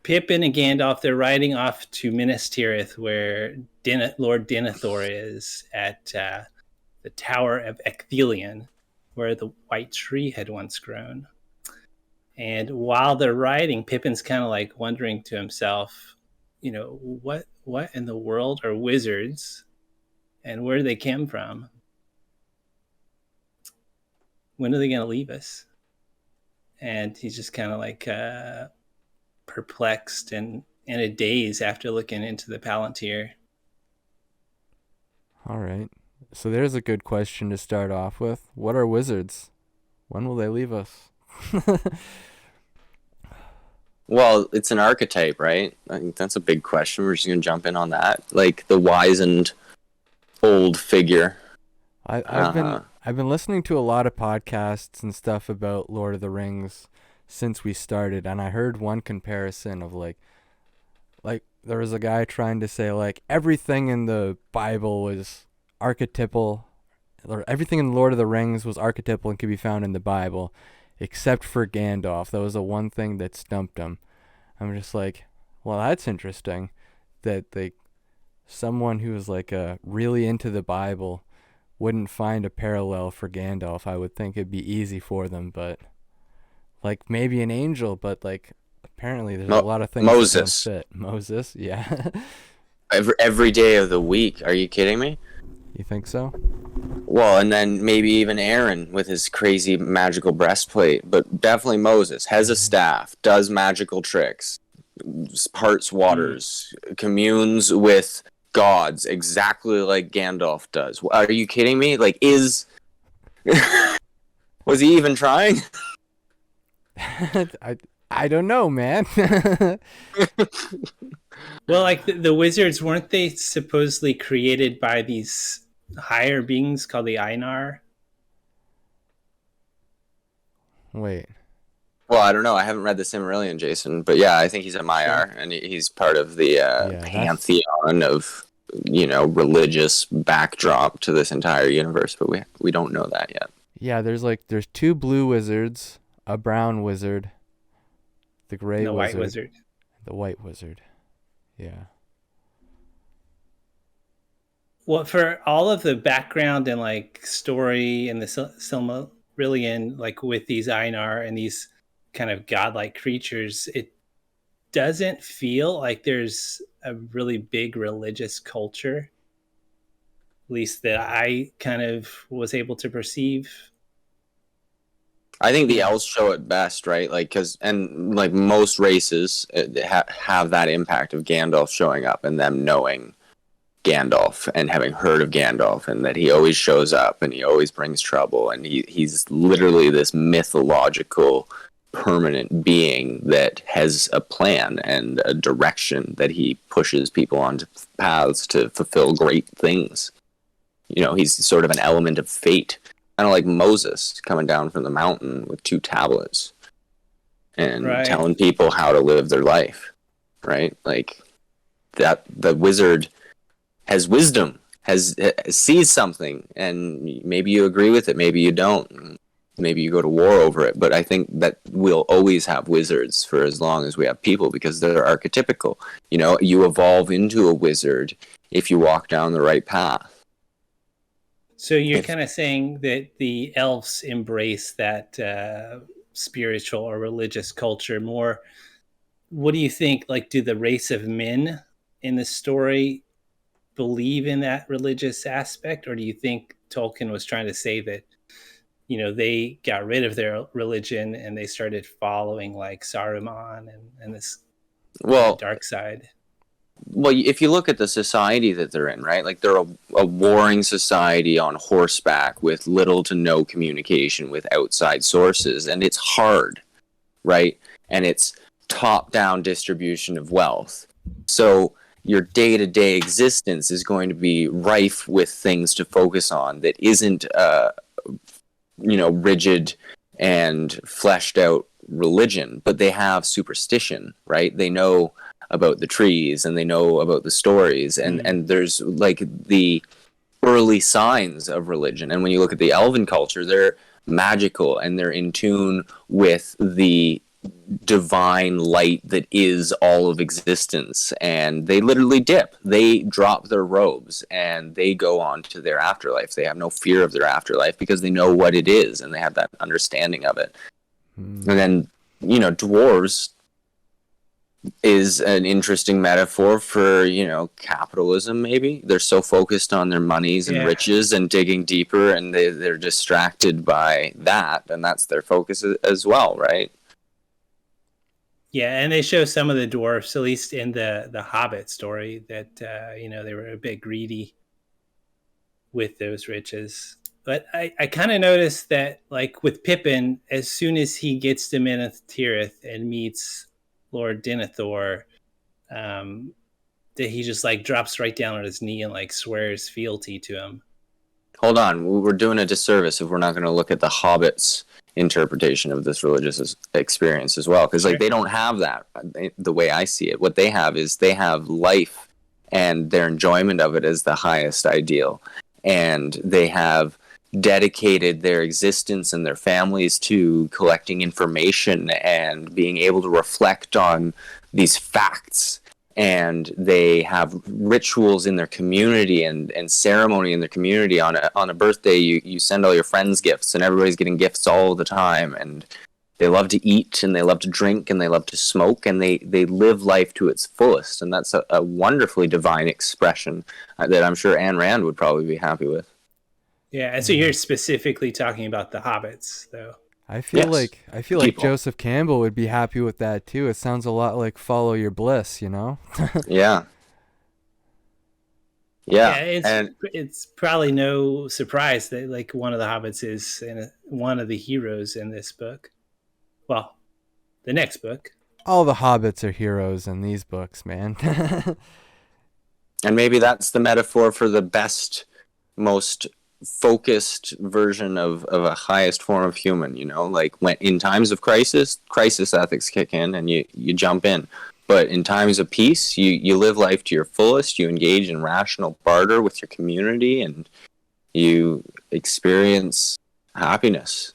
Pippin and Gandalf, they're riding off to Minas Tirith, where Lord Denethor is at the Tower of Ecthelion, where the white tree had once grown. And while they're riding, Pippin's kind of like wondering to himself, what in the world are wizards, and where do they come from? When are they going to leave us? And he's just kind of like perplexed and in a daze after looking into the Palantir. All right. So there's a good question to start off with. What are wizards? When will they leave us? Well, it's an archetype, right? I think that's a big question. We're just going to jump in on that. Like the wizened old figure. I've been listening to a lot of podcasts and stuff about Lord of the Rings since we started, and I heard one comparison of like there was a guy trying to say like everything in the Bible was archetypal, or everything in Lord of the Rings was archetypal and could be found in the Bible, except for Gandalf. That was the one thing that stumped him. I'm just like, well, that's interesting that someone who was like really into the Bible wouldn't find a parallel for Gandalf. I would think it'd be easy for them, but like maybe an angel, but like apparently there's a lot of things Moses. that don't fit. Moses, yeah. Every day of the week. Are you kidding me? You think so? Well, and then maybe even Aaron with his crazy magical breastplate, but definitely Moses has a staff, does magical tricks, parts waters, communes with gods exactly like Gandalf does. Are you kidding me? Like, was he even trying? I don't know, man. Well, like the wizards, weren't they supposedly created by these higher beings called the Einar? Wait. Well, I don't know. I haven't read the Silmarillion, Jason, but yeah, I think he's a Maiar, and he's part of the pantheon of religious backdrop to this entire universe. But we don't know that yet. Yeah, there's two blue wizards, a brown wizard, the gray wizard, white wizard, the white wizard. Yeah. Well, for all of the background and like story and the Silmarillion, like with these Einar and these kind of godlike creatures, it doesn't feel like there's a really big religious culture, at least that I kind of was able to perceive. I think the elves show it best, right? Like, like most races have that impact of Gandalf showing up and them knowing Gandalf and having heard of Gandalf, and that he always shows up and he always brings trouble, and he's literally this mythological permanent being that has a plan and a direction that he pushes people onto paths to fulfill great things. He's sort of an element of fate, kind of like Moses coming down from the mountain with 2 tablets and telling people how to live their life, right? Like that, the wizard has wisdom, sees something, and maybe you agree with it, maybe you don't. Maybe you go to war over it, but I think that we'll always have wizards for as long as we have people, because they're archetypical. You evolve into a wizard if you walk down the right path. So you're kind of saying that the elves embrace that spiritual or religious culture more. What do you think? Like, do the race of men in the story believe in that religious aspect, or do you think Tolkien was trying to say that they got rid of their religion and they started following like Saruman and this dark side? Well, if you look at the society that they're in, right? Like they're a warring society on horseback with little to no communication with outside sources, and it's hard, right? And it's top-down distribution of wealth. So your day-to-day existence is going to be rife with things to focus on that isn't rigid and fleshed out religion, but they have superstition, right? They know about the trees and they know about the stories, and there's like the early signs of religion. And when you look at the elven culture, they're magical and they're in tune with the divine light that is all of existence, and they literally dip. They drop their robes and they go on to their afterlife. They have no fear of their afterlife because they know what it is and they have that understanding of it. And then, dwarves is an interesting metaphor for, capitalism, maybe. They're so focused on their monies and riches and digging deeper, and they're distracted by that, and that's their focus as well, right? Yeah, and they show some of the dwarfs, at least in the Hobbit story, that they were a bit greedy with those riches. But I kind of noticed that, like with Pippin, as soon as he gets to Minas Tirith and meets Lord Denethor, that he just like drops right down on his knee and like swears fealty to him. Hold on, we're doing a disservice if we're not going to look at the Hobbits' interpretation of this religious experience as well, because they don't have that the way I see it. What they have is they have life and their enjoyment of it as the highest ideal, and they have dedicated their existence and their families to collecting information and being able to reflect on these facts. And they have rituals in their community and ceremony in their community. On a birthday, you send all your friends gifts, and everybody's getting gifts all the time. And they love to eat, and they love to drink, and they love to smoke, and they live life to its fullest. And that's a wonderfully divine expression that I'm sure Ayn Rand would probably be happy with. Yeah, and so you're specifically talking about the Hobbits, though. I feel like Joseph Campbell would be happy with that too. It sounds a lot like Follow Your Bliss, Yeah. It's probably no surprise that like one of the Hobbits is one of the heroes in this book. Well, the next book. All the Hobbits are heroes in these books, man. And maybe that's the metaphor for the best, most focused version of a highest form of human, like when in times of crisis ethics kick in and you jump in, but in times of peace you live life to your fullest, you engage in rational barter with your community, and you experience happiness.